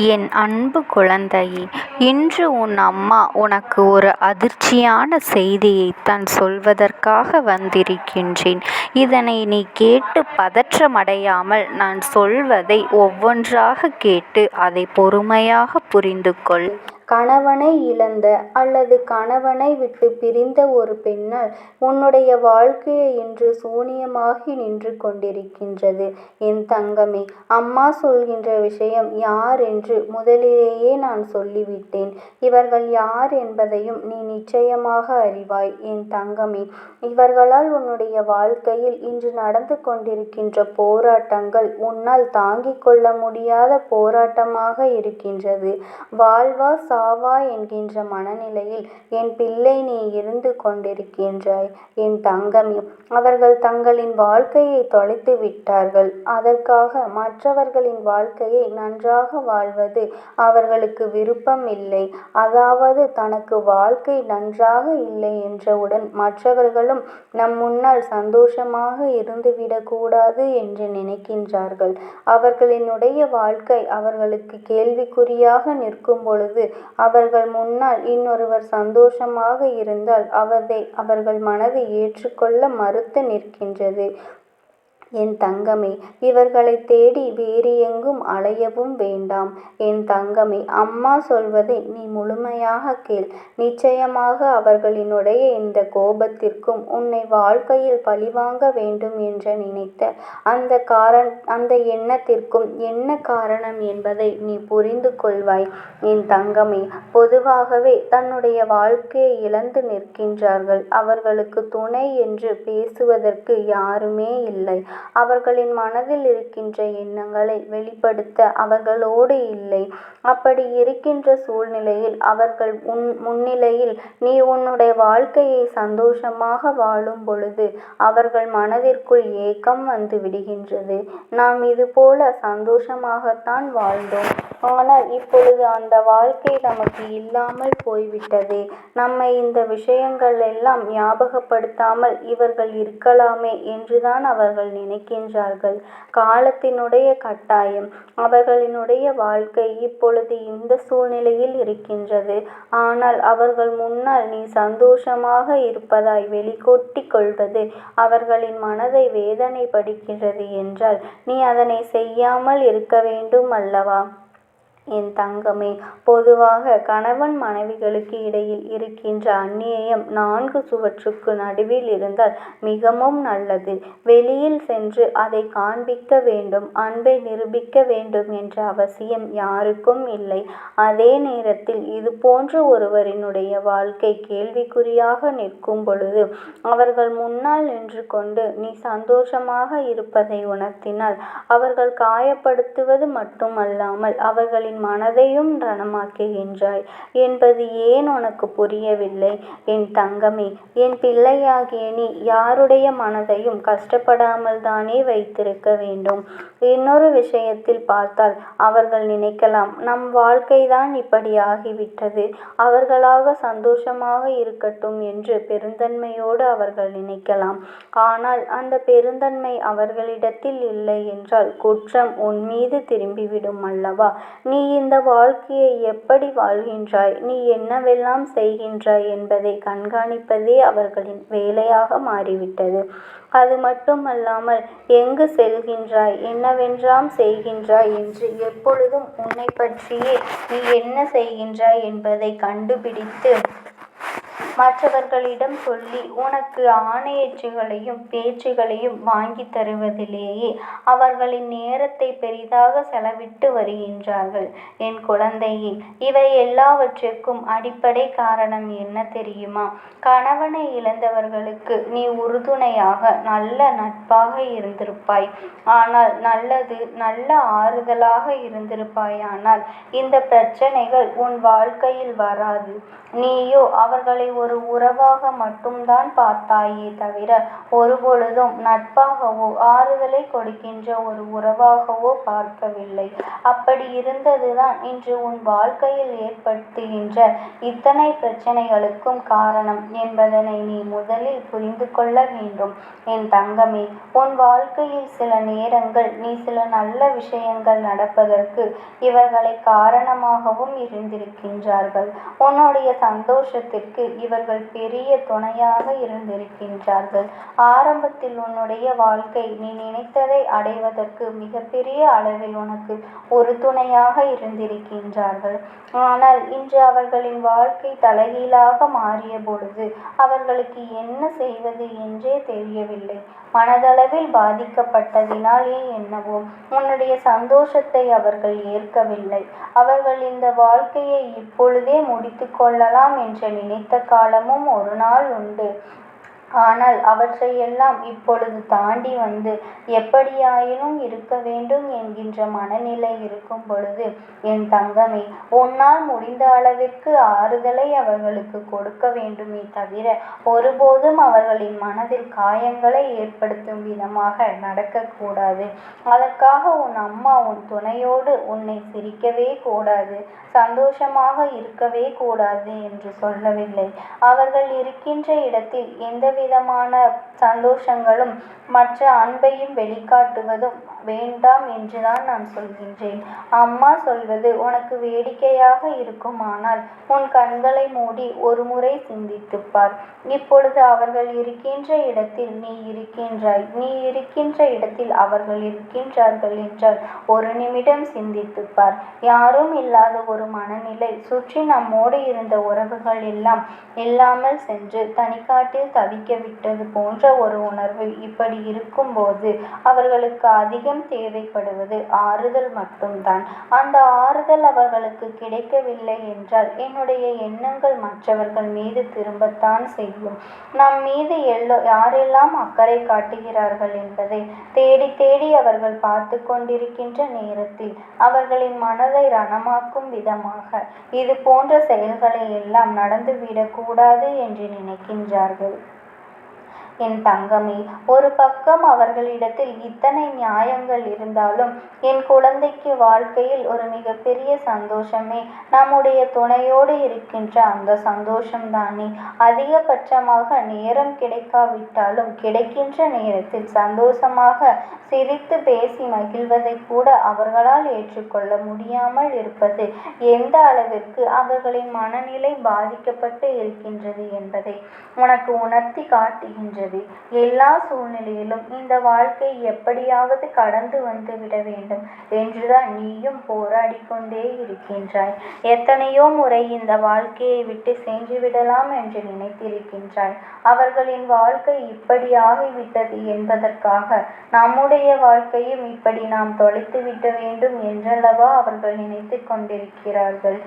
என் அன்பு குழந்தையே, இன்று உன் அம்மா உனக்கு ஒரு அதிர்ச்சியான செய்தியைத்தான் சொல்வதற்காக வந்திருக்கின்றேன். இதனை நீ கேட்டு பதற்றமடையாமல் நான் சொல்வதை ஒவ்வொன்றாக கேட்டு அதை பொறுமையாக புரிந்து கொள். கணவனை இழந்த அல்லது கணவனை விட்டு பிரிந்த ஒரு பெண்ணால் உன்னுடைய வாழ்க்கையை இன்று சூனியமாகி நின்று கொண்டிருக்கின்றது. என் தங்கமே, அம்மா சொல்கின்ற விஷயம் யார் என்று முதலிலேயே நான் சொல்லிவிட்டேன். இவர்கள் யார் என்பதையும் நீ நிச்சயமாக அறிவாய். என் தங்கமே, இவர்களால் உன்னுடைய வாழ்க்கையில் இன்று நடந்து கொண்டிருக்கின்ற போராட்டங்கள் உன்னால் தாங்கிக் கொள்ள முடியாத போராட்டமாக இருக்கின்றது. வாழ்வா சாவா என்கின்ற மனநிலையில் என் பிள்ளை நீ இருந்து கொண்டிருக்கின்றாய். என் தங்கமே, அவர்கள் தங்களின் வாழ்க்கையை தொலைத்து விட்டார்கள். அதற்காக மற்றவர்களின் வாழ்க்கையை நன்றாக வாழ்வது அவர்களுக்கு விருப்பம் இல்லை. அதாவது தனக்கு வாழ்க்கை நன்றாக இல்லை என்றவுடன் மற்றவர்களும் நம் முன்னால் சந்தோஷமாக இருந்துவிடக்கூடாது என்று நினைக்கின்றார்கள். அவர்களினுடைய வாழ்க்கை அவர்களுக்கு கேள்விக்குறியாக நிற்கும் பொழுது அவர்கள் முன்னால் இன்னொருவர் சந்தோஷமாக இருந்தால் அவர்கள் மனது ஏற்றுக்கொள்ள மறுத்து நிற்கின்றது. என் தங்கமே, இவர்களை தேடி வேறு எங்கும் அலையவும் வேண்டாம். என் தங்கமே, அம்மா சொல்வதை நீ முழுமையாக கேள். நிச்சயமாக அவர்களினுடைய இந்த கோபத்திற்கும் உன்னை வாழ்க்கையில் பழிவாங்க வேண்டும் என்று நினைத்த அந்த எண்ணத்திற்கும் என்ன காரணம் என்பதை நீ புரிந்து கொள்வாய். என் தங்கமே, பொதுவாகவே தன்னுடைய வாழ்க்கையை இழந்து நிற்கின்றார்கள். அவர்களுக்கு துணை என்று பேசுவதற்கு யாருமே இல்லை. அவர்களின் மனதில் இருக்கின்ற எண்ணங்களை வெளிப்படுத்த அவர்களோடு இல்லை. அப்படி இருக்கின்ற சூழ்நிலையில் அவர்கள் முன்னிலையில் நீ உன்னுடைய வாழ்க்கையை சந்தோஷமாக வாழும் பொழுது அவர்கள் மனதிற்குள் ஏக்கம் வந்து விடுகின்றது. நாம் இது போல சந்தோஷமாகத்தான் வாழ்ந்தோம். ஆனால் இப்பொழுது அந்த வாழ்க்கை நமக்கு இல்லாமல் போய்விட்டதே. நம்மை இந்த விஷயங்கள் எல்லாம் ஞாபகப்படுத்தாமல் இவர்கள் இருக்கலாமே என்றுதான் அவர்கள் நினைக்கின்றார்கள். காலத்தினுடைய கட்டாயம். அவர்களினுடைய வாழ்க்கை இப்பொழுது இந்த சூழ்நிலையில் இருக்கின்றது. ஆனால் அவர்கள் முன்னால் நீ சந்தோஷமாக இருப்பதாய் வெளிக்கொட்டி கொள்வது அவர்களின் மனதை வேதனைப்படுகின்றது என்றால் நீ அதனை செய்யாமல் இருக்க வேண்டும் அல்லவா? என் தங்கமே, பொதுவாக கணவன் மனைவிகளுக்கு இடையில் இருக்கின்ற அந்நியம் 4 சுவற்றுக்கு நடுவில் இருந்தால் மிகவும் நல்லது. வெளியில் சென்று அதை காண்பிக்க வேண்டும், அன்பை நிரூபிக்க வேண்டும் என்ற அவசியம் யாருக்கும் இல்லை. அதே நேரத்தில் இது போன்ற ஒருவரினுடைய வாழ்க்கை கேள்விக்குறியாக நிற்கும் பொழுது அவர்கள் முன்னால் நின்று கொண்டு நீ சந்தோஷமாக இருப்பதை உணர்த்தினால் அவர்கள் காயப்படுத்துவது மட்டுமல்லாமல் அவர்களின் மனதையும் ரணமாக்குகின்றாய் என்பது ஏன் உனக்கு புரியவில்லை? என் தங்கமே, என் பிள்ளையாகிய நீ யாருடைய மனதையும் கஷ்டப்படாமல் தானே வைத்திருக்க வேண்டும். இன்னொரு விஷயத்தில் பார்த்தால் அவர்கள் நினைக்கலாம், நம் வாழ்க்கைதான் இப்படி ஆகிவிட்டது, அவர்களாக சந்தோஷமாக இருக்கட்டும் என்று பெருந்தன்மையோடு அவர்கள் நினைக்கலாம். ஆனால் அந்த பெருந்தன்மை அவர்களிடத்தில் இல்லை என்றால் குற்றம் உன் மீது திரும்பிவிடும் அல்லவா? நீ இந்த வாழ்க்கையை எப்படி வாழ்கின்றாய், நீ என்னவெல்லாம் செய்கின்றாய் என்பதை கண்காணிப்பதே அவர்களின் வேலையாக மாறிவிட்டது. அது மட்டுமல்லாமல் எங்கு செல்கின்றாய், என்னவென்றாம் செய்கின்றாய் என்று எப்பொழுதும் உன்னை பற்றியே நீ என்ன செய்கின்றாய் என்பதை கண்டுபிடித்து மற்றவர்களிடம் சொல்லி உனக்கு ஆணையச்சுகளையும் பேச்சுகளையும் வாங்கி தருவதிலேயே அவர்களின் நேரத்தை பெரிதாக செலவிட்டு வருகின்றார்கள். என் குழந்தையே, இவை எல்லாவற்றிற்கும் அடிப்படை காரணம் என்ன தெரியுமா? கணவனை இழந்தவர்களுக்கு நீ உறுதுணையாக நல்ல நட்பாக இருந்திருப்பாய். ஆனால் நல்ல ஆறுதலாக இருந்திருப்பாய். ஆனால் இந்த பிரச்சனைகள் உன் வாழ்க்கையில் வராது. நீயோ அவர்களை ஒரு ஒரு உறவாக மட்டும்தான் பார்த்தாயே தவிர ஒருபொழுதும் நட்பாகவோ ஆறுதலை கொடுக்கின்ற ஒரு உறவாகவோ பார்க்கவில்லை. அப்படி இருந்ததுதான் இன்று உன் வாழ்க்கையில் ஏற்படுத்துகின்ற இத்தனை பிரச்சனைகளுக்கும் காரணம் என்பதனை நீ முதலில் புரிந்து கொள்ள வேண்டும். என் தங்கமே, உன் வாழ்க்கையில் சில நேரங்கள் நீ சில நல்ல விஷயங்கள் நடப்பதற்கு இவர்களை காரணமாகவும் இருந்திருக்கின்றார்கள். உன்னுடைய சந்தோஷத்திற்கு இவர்கள் பெரிய துணையாக இருந்திருக்கின்றார்கள். ஆரம்பத்தில் உன்னுடைய வாழ்க்கை நீ நினைத்ததை அடைவதற்கு மிகப்பெரிய அளவில் உனக்கு ஒரு துணையாக இருந்திருக்கின்றார்கள். ஆனால் இன்று அவர்களின் வாழ்க்கை தலைகீழாக மாறிய பொழுது அவர்களுக்கு என்ன செய்வது என்றே தெரியவில்லை. மனதளவில் பாதிக்கப்பட்டதினாலே என்னவோ உன்னுடைய சந்தோஷத்தை அவர்கள் ஏற்கவில்லை. அவர்கள் இந்த வாழ்க்கையை இப்பொழுதே முடித்து கொள்ளலாம் என்று நினைத்த காலமும் ஒரு நாள் உண்டு. ஆனால் அவற்றையெல்லாம் இப்பொழுது தாண்டி வந்து எப்படியாயினும் இருக்க வேண்டும் என்கின்ற மனநிலை இருக்கும் பொழுது, என் தங்கமே, உன்னால் முடிந்த அளவிற்கு ஆறுதலை அவர்களுக்கு கொடுக்க வேண்டுமே தவிர ஒருபோதும் அவர்களின் மனதில் காயங்களை ஏற்படுத்தும் விதமாக நடக்கக்கூடாது. அதற்காக உன் அம்மா உன் துணையோடு உன்னை சிரிக்கவே கூடாது, சந்தோஷமாக இருக்கவே கூடாது என்று சொல்லவில்லை. அவர்கள் இருக்கின்ற இடத்தில் எந்தவிதமான சந்தோஷங்களும் மற்ற அன்பையும் வெளிக்காட்டுவதும் வேண்டாம் என்றுதான் நான் சொல்கின்றேன். அம்மா சொல்வது உனக்கு வேடிக்கையாக இருக்குமானால் உன் கண்களை மூடி ஒரு முறை சிந்தித்துப் பார். இப்பொழுது அவர்கள் இருக்கின்ற இடத்தில் நீ இருக்கின்றாய், நீ இருக்கின்ற இடத்தில் அவர்கள் இருக்கின்றார்கள் என்றால் ஒரு நிமிடம் சிந்தித்துப் பார். யாரும் இல்லாத ஒரு மனநிலை, சுற்றி நம்மோடு இருந்த உறவுகள் எல்லாம் இல்லாமல் சென்று தனிக்காட்டில் தவிக்க விட்டது போன்ற ஒரு உணர்வு. இப்படி இருக்கும்போது அவர்களுக்கு அதிகம் தேவைப்படுவது ஆறுதல் மட்டும்தான். அந்த ஆறுதல் அவர்களுக்கு கிடைக்கவில்லை என்றால் என்னுடைய எண்ணங்கள் மற்றவர்கள் மீது திரும்பத்தான் செய்யும். நம் மீது யாரெல்லாம் அக்கறை காட்டுகிறார்கள் என்பதை தேடி தேடி அவர்கள் பார்த்து கொண்டிருக்கின்ற நேரத்தில் அவர்களின் மனதை ரணமாக்கும் விதமாக இது போன்ற செயல்களை எல்லாம் நடந்துவிடக்கூடாது என்று நினைக்கின்றார்கள். என் தங்கமே, ஒரு பக்கம் அவர்களிடத்தில் இத்தனை நியாயங்கள் இருந்தாலும் என் குழந்தைக்கு வாழ்க்கையில் ஒரு மிகப்பெரிய சந்தோஷமே நம்முடைய துணையோடு இருக்கின்ற அந்த சந்தோஷம்தானே. அதிகபட்சமாக நேரம் கிடைக்காவிட்டாலும் கிடைக்கின்ற நேரத்தில் சந்தோஷமாக சிரித்து பேசி மகிழ்வதை கூட அவர்களால் ஏற்றுக்கொள்ள முடியாமல் இருப்பது எந்த அளவிற்கு அவர்களின் மனநிலை பாதிக்கப்பட்டு இருக்கின்றது என்பதை உனக்கு உணர்த்தி காட்டுகின்றது. எல்லா சூழ்நிலையிலும் இந்த வாழ்க்கை எப்படியாவது கடந்து வந்து விட வேண்டும் என்றுதான் நீயும் போராடி கொண்டே இருக்கின்றாய். எத்தனையோ முறை இந்த வாழ்க்கையை விட்டு சென்று விடலாம் என்று நினைத்திருக்கின்றாய். அவர்களின் வாழ்க்கை இப்படி ஆகிவிட்டது என்பதற்காக நம்முடைய வாழ்க்கையும் இப்படி நாம் தொலைத்து விட வேண்டும் என்றல்லவா அவர்கள் நினைத்து கொண்டிருக்கிறார்கள்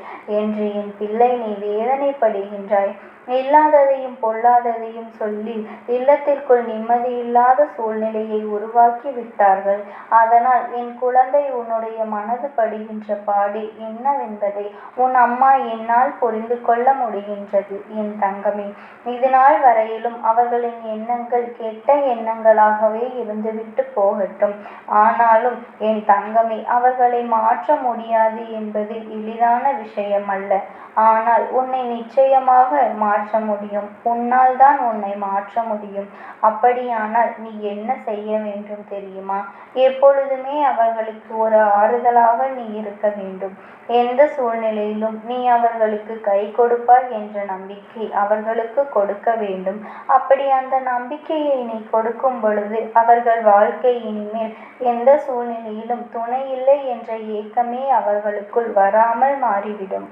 என்று என் பிள்ளை நீ வேதனைப்படுகின்றாய். இல்லாததையும் பொல்லாததையும் சொல்லி இல்லத்திற்குள் நிம்மதியில்லாத சூழ்நிலையை உருவாக்கி விட்டார்கள். அதனால் என் குழந்தை, உன்னுடைய மனது படுகின்ற பாடு என்னவென்பதை உன் அம்மா என்னால் புரிந்து கொள்ள முடிகின்றது. என் தங்கமே, இதுநாள் வரையிலும் அவர்களின் எண்ணங்கள் கெட்ட எண்ணங்களாகவே இருந்துவிட்டு போகட்டும். ஆனாலும் என் தங்கமே, அவர்களை மாற்ற முடியாது என்பது எளிதான விஷயம் அல்ல. ஆனால் உன்னை நிச்சயமாக மாற்ற முடியும். உன்னால் தான் உன்னை மாற்ற முடியும். அப்படியானால் நீ என்ன செய்ய வேண்டும் தெரியுமா? எப்பொழுதுமே அவர்களுக்கு ஒரு ஆறுதலாக நீ இருக்க வேண்டும். எந்த சூழ்நிலையிலும் நீ அவர்களுக்கு கை கொடுப்பாய் என்ற நம்பிக்கை அவர்களுக்கு கொடுக்க வேண்டும். அப்படி அந்த நம்பிக்கையை நீ கொடுக்கும் பொழுது அவர்கள் வாழ்க்கை இனிமேல் எந்த சூழ்நிலையிலும் துணை இல்லை என்ற ஏக்கமே அவர்களுக்குள் வராமல் மாறிவிடும்.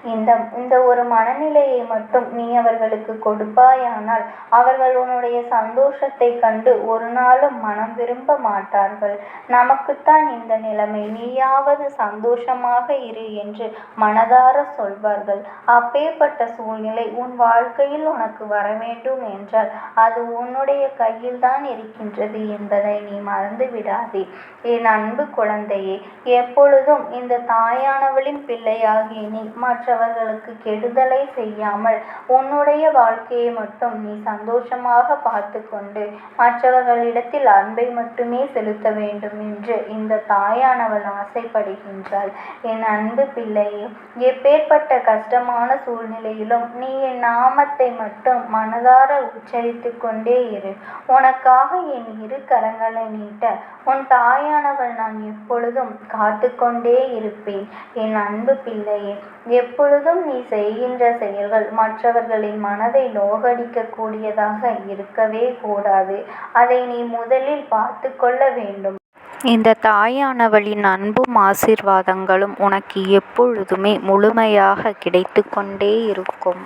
இந்த ஒரு மனநிலையை மட்டும் நீ அவர்களுக்கு கொடுப்பாயானால் அவர்கள் உன்னுடைய சந்தோஷத்தை கண்டு ஒரு நாளும் மனம் விரும்ப மாட்டார்கள். நமக்குத்தான் இந்த நிலைமை, நீயாவது சந்தோஷமாக இரு என்று மனதார சொல்வார்கள். அப்பேற்பட்ட சூழ்நிலை உன் வாழ்க்கையில் உனக்கு வர வேண்டும் என்றால் அது உன்னுடைய கையில்தான் இருக்கின்றது என்பதை நீ மறந்து விடாதே. என் அன்பு குழந்தையே, எப்பொழுதும் இந்த தாயானவளின் பிள்ளையாகிய நீ மற்ற மற்றவர்களுக்கு கெடுதலை செய்யாமல் உன்னுடைய வாழ்க்கையை மட்டும் நீ சந்தோஷமாக பார்த்து கொண்டு மற்றவர்களிடத்தில் அன்பை மட்டுமே செலுத்த வேண்டும் என்று இந்த தாயானவள் ஆசைப்படுகின்றாள். என் அன்பு பிள்ளையே, எப்பேற்பட்ட கஷ்டமான சூழ்நிலையிலும் நீ என் நாமத்தை மட்டும் மனதார உச்சரித்து கொண்டே இரு. உனக்காக என் இரு கரங்களை நீட்ட உன் தாயானவள் நான் எப்பொழுதும் காத்து கொண்டே இருப்பேன். என் அன்பு பிள்ளையே, எப்பொழுதும் நீ செய்கின்ற செயல்கள் மற்றவர்களின் மனதை நோகடிக்க கூடியதாக இருக்கவே கூடாது. அதை நீ முதலில் பார்த்து கொள்ள வேண்டும். இந்த தாயானவளின் அன்பும் ஆசீர்வாதங்களும் உனக்கு எப்பொழுதுமே முழுமையாக கிடைத்து கொண்டே இருக்கும்.